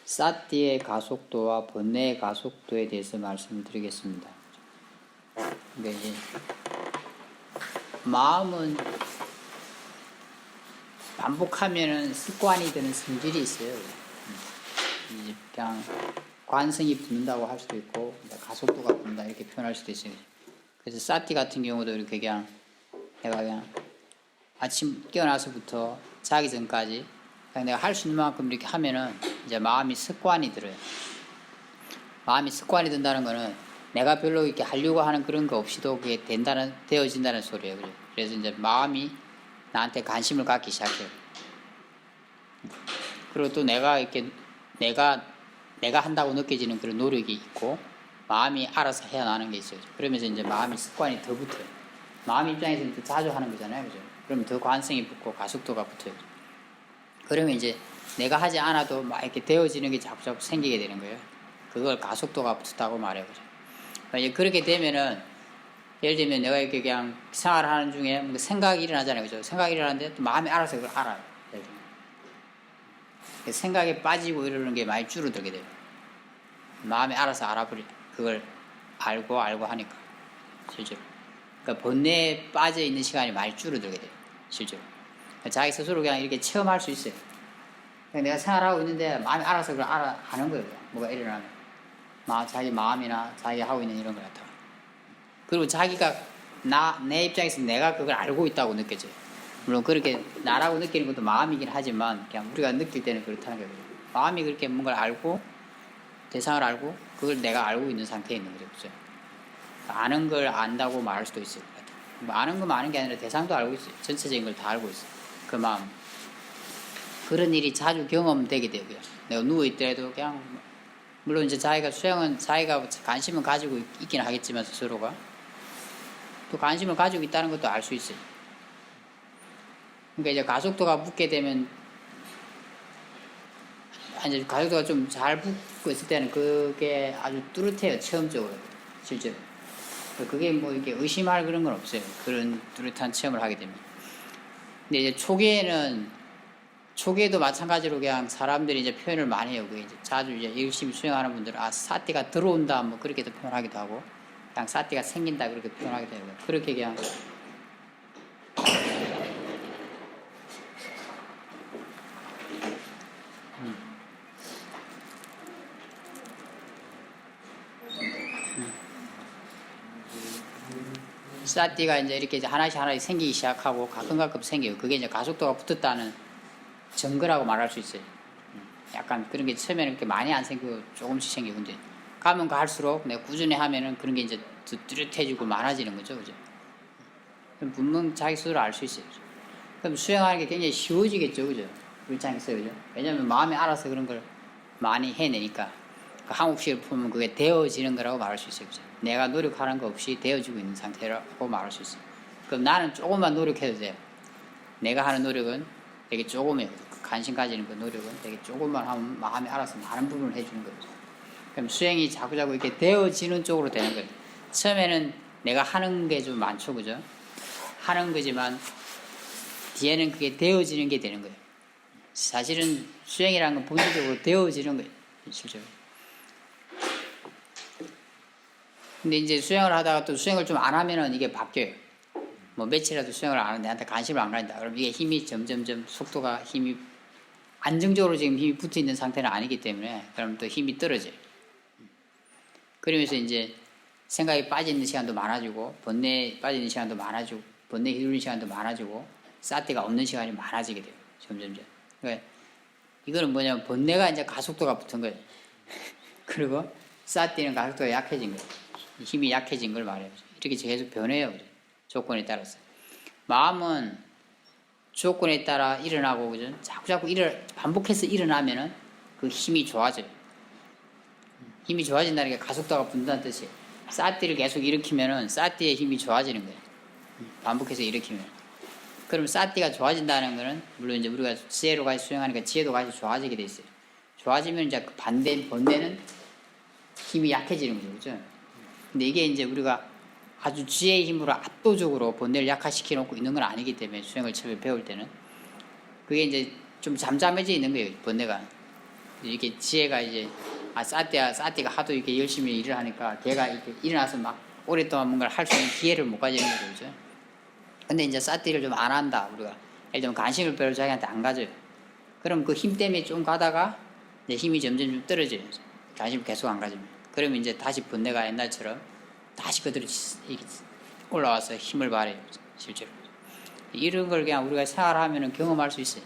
사띠의 가속도와 번뇌의 가속도에 대해서 말씀을 드리겠습니다. 그러니까 이제 마음은 반복하면은 습관이 되는 성질이 있어요. 이제 그냥 관성이 붙는다고 할 수도 있고 가속도가 붙는다 이렇게 표현할 수도 있어요. 그래서 사띠 같은 경우도 이렇게 그냥 내가 그냥 아침 깨어나서부터 자기 전까지 그냥 내가 할 수 있는 만큼 이렇게 하면은 이제 마음이 습관이 들어요. 마음이 습관이 든다는 거는 내가 별로 이렇게 하려고 하는 그런 거 없이도 그게 되어진다는 소리예요. 그죠? 그래서 이제 마음이 나한테 관심을 갖기 시작해요. 그리고 또 내가 이렇게 내가 한다고 느껴지는 그런 노력이 있고 마음이 알아서 해야 나는 게 있어요. 그러면서 이제 마음이 습관이 더 붙어요. 마음 입장에서는 더 자주 하는 거잖아요. 그죠? 그러면 더 관성이 붙고 가속도가 붙어요. 그러면 이제 내가 하지 않아도 막 이렇게 되어지는 게 자꾸 생기게 되는 거예요. 그걸 가속도가 붙었다고 말해요. 그죠? 이제 그렇게 되면은 예를 들면 내가 이렇게 그냥 생활을 하는 중에 생각이 일어나잖아요. 그죠? 생각이 일어나는데 또 마음이 알아서 그걸 알아요. 생각에 빠지고 이러는 게 많이 줄어들게 돼요. 마음이 알아서 알아버려. 그걸 알고 하니까 실제로. 그러니까 번뇌에 빠져 있는 시간이 많이 줄어들게 돼요. 실제로. 자기 스스로 그냥 이렇게 체험할 수 있어요. 그냥 내가 생활하고 있는데 마음이 알아서 그걸 하는 거예요. 뭐가 일어나면. 자기 마음이나 자기 하고 있는 이런 걸 갖다가. 그리고 자기가 내 입장에서 내가 그걸 알고 있다고 느껴져요. 물론 그렇게 나라고 느끼는 것도 마음이긴 하지만 그냥 우리가 느낄 때는 그렇다는 거예요. 마음이 그렇게 뭔가를 알고 대상을 알고 그걸 내가 알고 있는 상태에 있는 거죠. 그렇죠? 아는 걸 안다고 말할 수도 있을 것 같아요. 뭐 아는 거 아는 게 아니라 대상도 알고 있어요. 전체적인 걸 다 알고 있어요. 그 마음. 그런 일이 자주 경험되게 되고요. 내가 누워있더라도 그냥 물론 이제 자기가 수행은 자기가 관심을 가지고 있긴 하겠지만 스스로가 또 관심을 가지고 있다는 것도 알 수 있어요. 그러니까 이제 가속도가 붙게 되면 이제 가속도가 좀 잘 붙고 있을 때는 그게 아주 뚜렷해요. 체험적으로 실제로. 그게 뭐 이렇게 의심할 그런 건 없어요. 그런 뚜렷한 체험을 하게 되면. 근데 이제 초기에도 마찬가지로 그냥 사람들이 이제 표현을 많이 해요. 그게 이제 자주 이제 열심히 수행하는 분들은 사띠가 들어온다 뭐 그렇게도 표현하기도 하고 그냥 사띠가 생긴다 그렇게 표현하기도 해요. 그렇게 그냥 사띠가 이제 이렇게 하나씩 생기기 시작하고 가끔 생겨요. 그게 이제 가속도가 붙었다는 증거라고 말할 수 있어요. 약간 그런 게 처음에는 이렇게 많이 안 생기고 조금씩 생기고 근데 가면 갈수록 내가 꾸준히 하면은 그런 게 이제 더 뚜렷해지고 많아지는 거죠. 그죠? 그럼 분명 자기 스스로 알 수 있어요. 그죠? 그럼 수행하는 게 굉장히 쉬워지겠죠. 그죠? 우리 입장에서 그죠? 왜냐면 마음이 알아서 그런 걸 많이 해내니까 그 한국식으로 보면 그게 되어지는 거라고 말할 수 있어요. 그죠? 내가 노력하는 거 없이 되어지고 있는 상태라고 말할 수 있어요. 그럼 나는 조금만 노력해도 돼요. 내가 하는 노력은 되게 조금이에요. 관심 가지는 그 노력은 되게 조금만 하면 마음이 알아서 많은 부분을 해주는 거죠. 그럼 수행이 자꾸자꾸 이렇게 되어지는 쪽으로 되는 거예요. 처음에는 내가 하는 게 좀 많죠. 그죠? 하는 거지만 뒤에는 그게 되어지는 게 되는 거예요. 사실은 수행이라는 건 본질적으로 되어지는 거예요. 실제로. 근데 이제 수행을 하다가 또 수행을 좀 안 하면은 이게 바뀌어요. 뭐 며칠이라도 수행을 안 하는데 내한테 관심을 안 가진다. 그럼 이게 힘이 점점점 속도가 힘이 안정적으로 지금 힘이 붙어 있는 상태는 아니기 때문에 그럼 또 힘이 떨어져요. 그러면서 이제 생각이 빠지는 시간도 많아지고 번뇌에 빠지는 시간도 많아지고 번뇌에 휘둘리는 시간도 많아지고 사띠가 없는 시간이 많아지게 돼요. 점점점. 그러니까 이거는 뭐냐면 번뇌가 이제 가속도가 붙은 거예요. 그리고 사띠는 가속도가 약해진 거예요. 힘이 약해진 걸 말해요. 이렇게 계속 변해요. 조건에 따라서. 마음은 조건에 따라 일어나고, 그죠? 자꾸 반복해서 일어나면은 그 힘이 좋아져요. 힘이 좋아진다는 게 가속도가 붙는다는 뜻이에요. 사띠를 계속 일으키면은 사띠의 힘이 좋아지는 거예요. 반복해서 일으키면. 그럼 사띠가 좋아진다는 거는 물론 이제 우리가 지혜로 같이 수행하니까 지혜도 같이 좋아지게 돼 있어요. 좋아지면 이제 그 반대인 번뇌는 힘이 약해지는 거죠. 그죠? 근데 이게 이제 우리가 아주 지혜의 힘으로 압도적으로 번뇌를 약화시켜 놓고 있는 건 아니기 때문에 수행을 처음에 배울 때는 그게 이제 좀 잠잠해져 있는 거예요. 번뇌가. 이게 지혜가 이제 사띠가 하도 이렇게 열심히 일을 하니까 걔가 이렇게 일어나서 막 오랫동안 뭔가를 할 수 있는 기회를 못 가지는 거죠. 그죠? 근데 이제 사띠를 좀 안 한다, 우리가. 예를 들면 간식을 별로 자기한테 안 가져요. 그럼 그 힘 때문에 좀 가다가 이제 힘이 점점 좀 떨어져요. 간식을 계속 안 가지면. 그러면 이제 다시 번뇌가 옛날처럼 다시 그대로 올라와서 힘을 발해요. 실제로. 이런 걸 그냥 우리가 생활하면 경험할 수 있어요.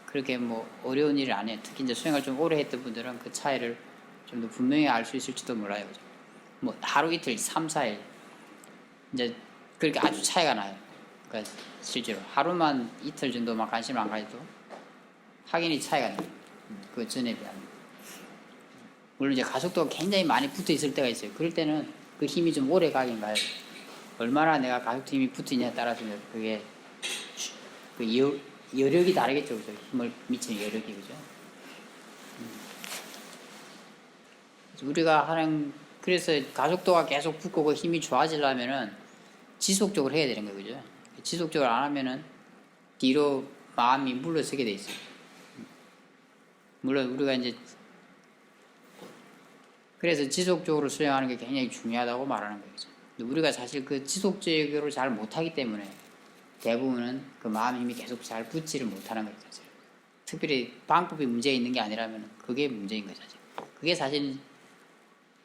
그렇게 뭐 어려운 일을 안 해요. 특히 이제 수행을 좀 오래 했던 분들은 그 차이를 좀 더 분명히 알 수 있을지도 몰라요. 그죠? 뭐 하루 이틀, 3, 4일 이제 그렇게 아주 차이가 나요. 그러니까 실제로 하루만 이틀 정도만 관심을 안 가져도 확연히 차이가 나요. 그 전에 비하면. 물론 이제 가속도가 굉장히 많이 붙어 있을 때가 있어요. 그럴 때는 그 힘이 좀 오래 가긴 가요. 얼마나 내가 가속도 힘이 붙어 있냐에 따라서 그게 그 여력이 다르겠죠. 그죠? 힘을 미치는 여력이. 그죠? 우리가 하는, 그래서 가속도가 계속 붙고 그 힘이 좋아지려면은 지속적으로 해야 되는 거예요. 그죠? 지속적으로 안 하면은 뒤로 마음이 물러서게 돼 있어요. 물론 우리가 이제 그래서 지속적으로 수행하는 게 굉장히 중요하다고 말하는 거죠. 우리가 사실 그 지속적으로 잘 못하기 때문에 대부분은 그 마음 힘이 계속 잘 붙지를 못하는 거죠. 사실. 특별히 방법이 문제 있는 게 아니라면 그게 문제인 거죠. 사실. 그게 사실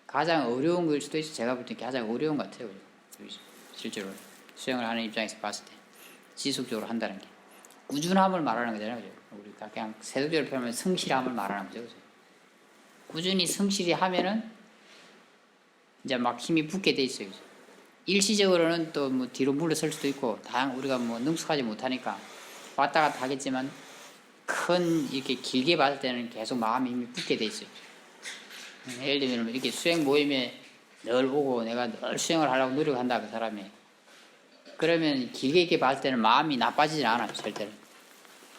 가장 어려운 걸 수도 있어요. 제가 볼 때 가장 어려운 것 같아요. 실제로 수행을 하는 입장에서 봤을 때 지속적으로 한다는 게 꾸준함을 말하는 거잖아요. 우리가 그냥 세속적으로 표현하면 성실함을 말하는 거죠. 그죠? 꾸준히 성실히 하면은 이제 막 힘이 붙게 돼 있어요. 그죠? 일시적으로는 또 뭐 뒤로 물러설 수도 있고 우리가 뭐 능숙하지 못하니까 왔다 갔다 하겠지만 큰 이렇게 길게 봤을 때는 계속 마음이 힘이 붙게 돼 있어요. 예를 들면 이렇게 수행 모임에 늘 오고 내가 늘 수행을 하려고 노력한다, 그 사람이. 그러면 길게 이렇게 봤을 때는 마음이 나빠지진 않아요. 절대로.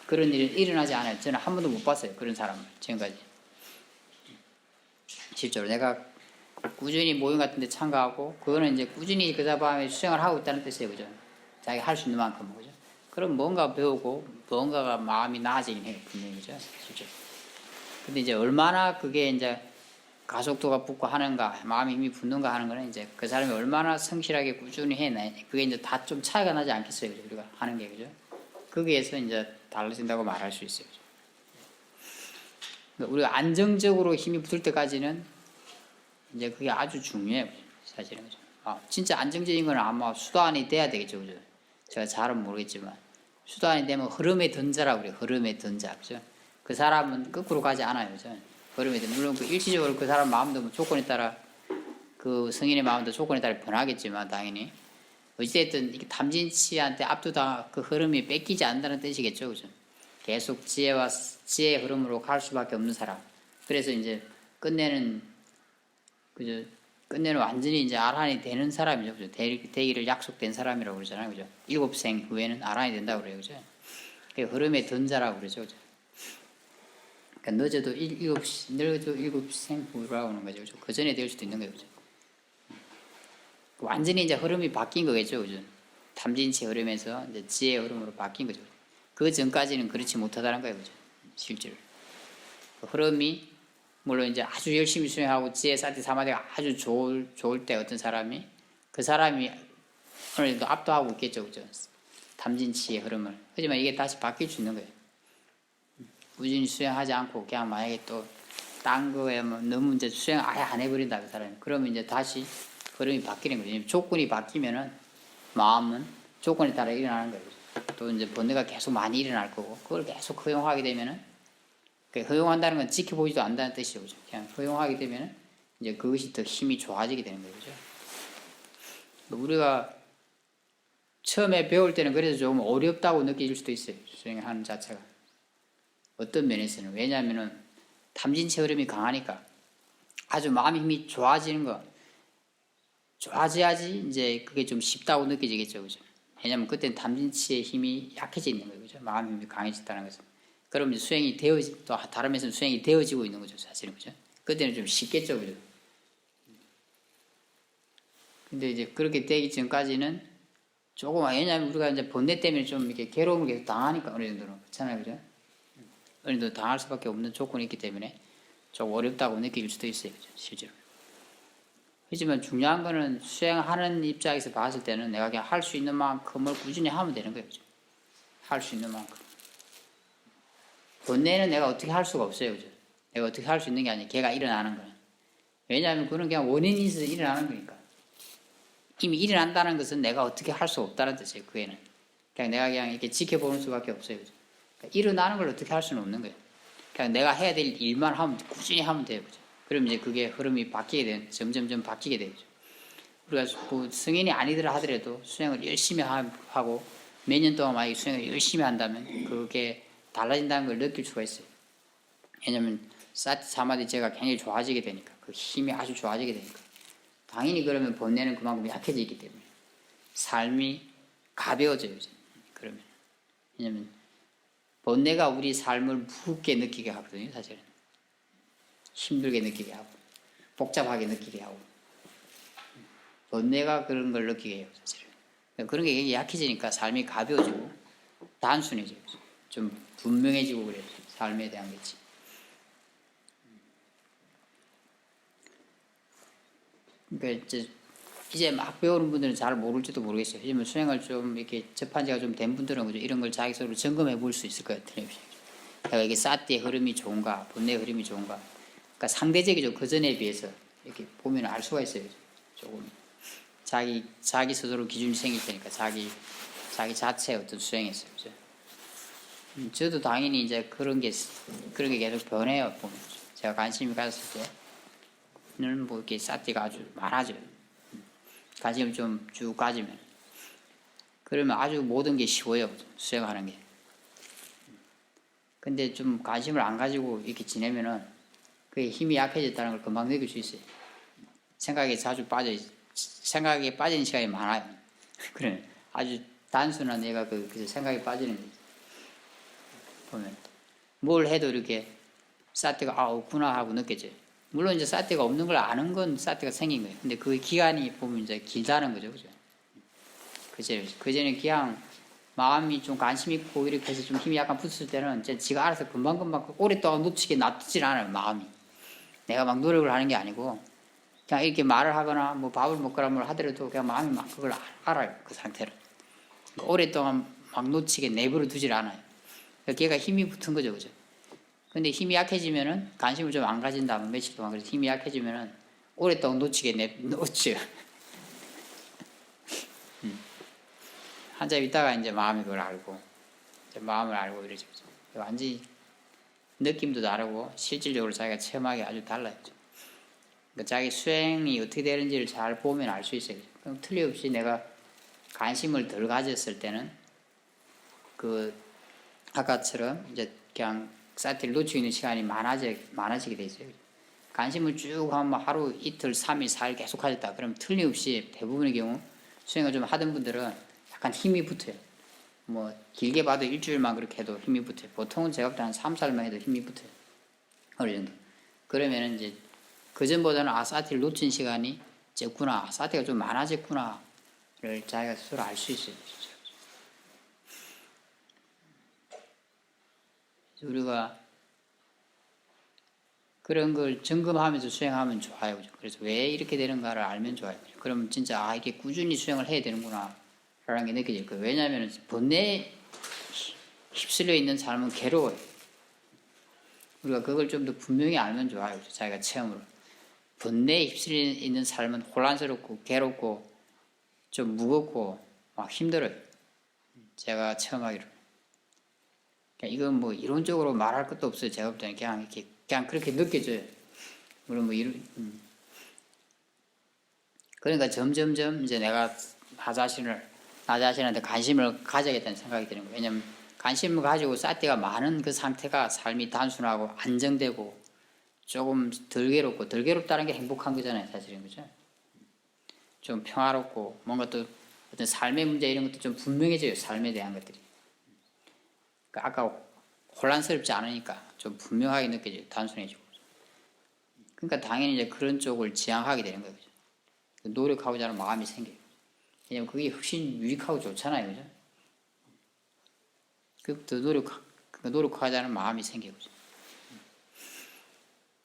그런 일이 일어나지 않아요. 저는 한 번도 못 봤어요. 그런 사람을 지금까지. 실제로 내가 꾸준히 모임 같은 데 참가하고 그거는 이제 꾸준히 그 사람이 수행을 하고 있다는 뜻이에요. 그죠? 자기 할 수 있는 만큼. 그죠? 그럼 뭔가 배우고 뭔가가 마음이 나아지긴 해요. 분명히. 그죠? 실제로. 근데 이제 얼마나 그게 이제 가속도가 붙고 하는가, 마음의 힘이 붙는가 하는 거는 이제 그 사람이 얼마나 성실하게 꾸준히 해내. 그게 이제 다 좀 차이가 나지 않겠어요. 그죠? 우리가 하는 게. 그죠? 거기에서 이제 달라진다고 말할 수 있어요. 그러니까 우리가 안정적으로 힘이 붙을 때까지는 이제 그게 아주 중요해요. 사실은. 그죠? 진짜 안정적인 건 아마 수도안이 돼야 되겠죠. 그죠? 제가 잘은 모르겠지만. 수도안이 되면 흐름의 던자라고 그래요. 흐름의 던자. 그죠? 그 사람은 거꾸로 가지 않아요. 그죠? 흐름에 물론 그 일시적으로 그 사람 마음도 뭐 조건에 따라 그 성인의 마음도 조건에 따라 변하겠지만 당연히 어찌됐든 이렇게 탐진치한테 압도당 그 흐름이 뺏기지 않는다는 뜻이겠죠. 그죠? 계속 지혜의 흐름으로 갈 수밖에 없는 사람. 그래서 이제 끝내는 그죠? 끝내는 완전히 이제 아란이 되는 사람이죠. 그죠? 되기를 약속된 사람이라고 그러잖아요. 그죠? 7생 후에는 아란이 된다고 그래요. 그죠? 그 흐름의 던자라고 그러죠. 그죠? 그러니까 늦어도 일곱 생 후라고 하는 거죠. 그죠? 그 전에 될 수도 있는 거죠. 완전히 이제 흐름이 바뀐 거겠죠. 그죠? 탐진치 흐름에서 이제 지혜의 흐름으로 바뀐 거죠. 그 전까지는 그렇지 못하다는 거예요. 그죠? 실제로. 그 흐름이, 물론 이제 아주 열심히 수행하고 지혜 사티 사마디가 아주 좋을 때 어떤 사람이, 그 사람이 어느 정도 압도하고 있겠죠. 그죠? 탐진치의 흐름을. 하지만 이게 다시 바뀔 수 있는 거예요. 꾸준히 수행하지 않고 그냥 만약에 또 딴 거에 뭐 너무 이제 수행 아예 안 해버린다 그 사람이. 그러면 이제 다시 흐름이 바뀌는 거죠. 조건이 바뀌면은 마음은 조건에 따라 일어나는 거예요. 또 이제 번뇌가 계속 많이 일어날 거고 그걸 계속 허용하게 되면은 허용한다는 건 지켜보지도 않는다는 뜻이죠. 그죠? 그냥 허용하게 되면은 이제 그것이 더 힘이 좋아지게 되는 거죠. 우리가 처음에 배울 때는 그래서 조금 어렵다고 느껴질 수도 있어요. 수행하는 자체가. 어떤 면에서는. 왜냐하면은 탐진치 흐름이 강하니까 아주 마음의 힘이 좋아지는 거. 좋아져야지 이제 그게 좀 쉽다고 느껴지겠죠. 그죠? 왜냐하면 그때는 탐진치의 힘이 약해져 있는 거예요. 그죠? 마음의 힘이 강해졌다는 것은. 그럼 이제 수행이 또 다른 면에서는 수행이 되어지고 있는 거죠. 사실은. 그죠? 그때는 좀 쉽겠죠. 그죠? 근데 이제 그렇게 되기 전까지는 조금, 왜냐하면 우리가 이제 번뇌 때문에 좀 이렇게 괴로움을 계속 당하니까 어느 정도는. 그렇잖아요. 그죠? 어느 정도 당할 수밖에 없는 조건이 있기 때문에 좀 어렵다고 느낄 수도 있어요. 그죠? 실제로. 하지만 중요한 거는 수행하는 입장에서 봤을 때는 내가 그냥 할 수 있는 만큼을 꾸준히 하면 되는 거예요. 그죠? 할 수 있는 만큼. 번뇌는 내가 어떻게 할 수가 없어요. 그죠? 내가 어떻게 할 수 있는 게 아니에요. 걔가 일어나는 거는. 왜냐하면 그건 그냥 원인이 있어서 일어나는 거니까. 이미 일어난다는 것은 내가 어떻게 할 수 없다는 뜻이에요. 그 애는. 그냥 내가 그냥 이렇게 지켜보는 수밖에 없어요. 그죠? 그러니까 일어나는 걸 어떻게 할 수는 없는 거예요. 그냥 내가 해야 될 일만 하면, 꾸준히 하면 돼요. 그죠? 그럼 이제 그게 흐름이 바뀌게 되는, 점점점 바뀌게 되죠. 우리가 뭐 성인이 아니더라 하더라도 수행을 열심히 하고 몇 년 동안 만약에 수행을 열심히 한다면 그게 달라진다는 걸 느낄 수가 있어요. 왜냐면 사티 사마디 제가 굉장히 좋아지게 되니까 그 힘이 아주 좋아지게 되니까 당연히 그러면 번뇌는 그만큼 약해지기 때문에 삶이 가벼워져요. 그러면 왜냐면 번뇌가 우리 삶을 무겁게 느끼게 하거든요. 사실은 힘들게 느끼게 하고 복잡하게 느끼게 하고 번뇌가 그런 걸 느끼게 해요. 사실은 그런 게 굉장히 약해지니까 삶이 가벼워지고 단순해져요. 좀 분명해지고 그래요. 삶에 대한 거지. 그러니까 이제 막 배우는 분들은 잘 모를지도 모르겠어요. 하지만 수행을 좀 이렇게 접한 지가 좀 된 분들은 그죠? 이런 걸 자기 스스로 점검해 볼 수 있을 것 같아요. 내가 이게 사티의 흐름이 좋은가, 번뇌의 흐름이 좋은가. 그러니까 상대적이죠. 그 전에 비해서 이렇게 보면 알 수가 있어요. 조금 자기 스스로 기준이 생길 테니까 자기 자체의 어떤 수행에서 그죠? 저도 당연히 이제 그런 게 계속 변해요. 보면 제가 관심이 가졌을 때는 뭐 이렇게 사티가 아주 많아져요. 관심을 좀 쭉 가지면 그러면 아주 모든 게 쉬워요. 수행하는 게. 근데 좀 관심을 안 가지고 이렇게 지내면은 그게 힘이 약해졌다는 걸 금방 느낄 수 있어요. 생각에 빠지는 시간이 많아요. 그래 아주 단순한 얘가 그 생각에 빠지는 거죠. 보면 뭘 해도 이렇게 사태가 없구나 하고 느껴져요. 물론 이제 사태가 없는 걸 아는 건 사태가 생긴 거예요. 근데 그 기간이 보면 이제 길다는 거죠, 그죠? 그전에 그냥 마음이 좀 관심 있고 이렇게 해서 좀 힘이 약간 붙을 때는 이제 지가 알아서 금방금방 오랫동안 놓치게 놔두질 않아요, 마음이. 내가 막 노력을 하는 게 아니고 그냥 이렇게 말을 하거나 뭐 밥을 먹거나 뭘 하더라도 그냥 마음이 막 그걸 알아요, 그 상태를. 오랫동안 막 놓치게 내버려 두질 않아요. 걔가 힘이 붙은 거죠, 그죠? 근데 힘이 약해지면은 관심을 좀 안 가진다면 며칠 동안 그래서 힘이 약해지면은 오랫동안 놓치게 놓죠. 한참 있다가 이제 마음이 그걸 알고 이제 마음을 알고 이러죠. 완전히 느낌도 다르고 실질적으로 자기가 체험하기 아주 달라요. 그러니까 자기 수행이 어떻게 되는지를 잘 보면 알 수 있어요. 그럼 틀림없이 내가 관심을 덜 가졌을 때는 그 아까처럼 이제 그냥 사티를 놓치고 있는 시간이 많아지게 돼 있어요. 관심을 쭉 하면 하루 이틀 3일 4일 계속 하셨다. 그럼 틀림없이 대부분의 경우 수행을 좀 하던 분들은 약간 힘이 붙어요. 뭐 길게 봐도 일주일만 그렇게 해도 힘이 붙어요. 보통은 제가 볼 때 한 3, 4일만 해도 힘이 붙어요. 어느 정도. 그러면 이제 그전보다는 사티를 놓친 시간이 적구나. 사티가 좀 많아졌구나를 자기가 스스로 알 수 있어요. 우리가 그런 걸 점검하면서 수행하면 좋아요. 그래서 왜 이렇게 되는가를 알면 좋아요. 그러면 진짜 이게 꾸준히 수행을 해야 되는구나 라는 게 느껴질 거예요. 왜냐하면 번뇌에 휩쓸려 있는 삶은 괴로워요. 우리가 그걸 좀 더 분명히 알면 좋아요. 자기가 체험으로. 번뇌에 휩쓸려 있는 삶은 혼란스럽고 괴롭고 좀 무겁고 막 힘들어요. 제가 체험하기로. 이건 뭐 이론적으로 말할 것도 없어요. 제가 볼 때는 그냥 그렇게 느껴져요. 물론 뭐 그러니까 점점점 이제 내가 나 자신한테 관심을 가져야겠다는 생각이 드는 거예요. 왜냐면 관심을 가지고 사티가 많은 그 상태가 삶이 단순하고 안정되고 조금 덜 괴롭다는 게 행복한 거잖아요. 사실은 그죠? 좀 평화롭고 뭔가 또 어떤 삶의 문제 이런 것도 좀 분명해져요. 삶에 대한 것들이. 그러니까 아까 혼란스럽지 않으니까 좀 분명하게 느껴져요. 단순해지고. 그러니까 당연히 이제 그런 쪽을 지향하게 되는 거죠. 노력하고자 하는 마음이 생겨요. 왜냐면 그게 훨씬 유익하고 좋잖아요. 그죠? 더 노력하자는 마음이 생겨요.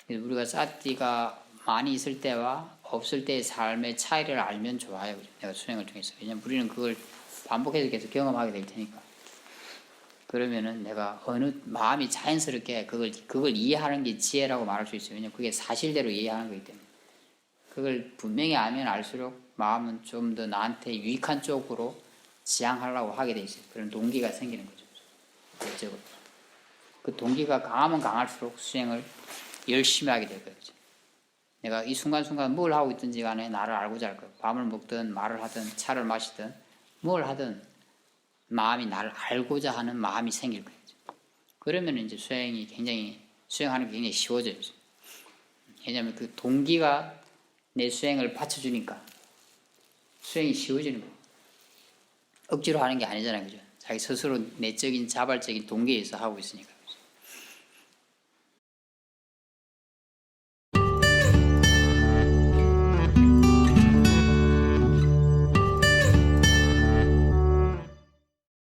그래서 우리가 사티가 많이 있을 때와 없을 때의 삶의 차이를 알면 좋아요. 내가 수행을 통해서. 왜냐면 우리는 그걸 반복해서 계속 경험하게 될 테니까. 그러면은 내가 어느 마음이 자연스럽게 그걸 이해하는 게 지혜라고 말할 수 있어요. 왜냐면 그게 사실대로 이해하는 거기 때문에. 그걸 분명히 알면 알수록 마음은 좀 더 나한테 유익한 쪽으로 지향하려고 하게 돼 있어요. 그런 동기가 생기는 거죠. 결적으로. 그 동기가 강하면 강할수록 수행을 열심히 하게 될 거예요. 내가 이 순간순간 뭘 하고 있든지 간에 나를 알고자 할 거예요. 밥을 먹든 말을 하든 차를 마시든 뭘 하든 마음이 나를 알고자 하는 마음이 생길 거예요. 그러면 이제 수행하는 게 굉장히 쉬워져요. 왜냐하면 그 동기가 내 수행을 받쳐주니까 수행이 쉬워지는 거예요. 억지로 하는 게 아니잖아요. 그죠? 자기 스스로 내적인 자발적인 동기에 의해서 하고 있으니까.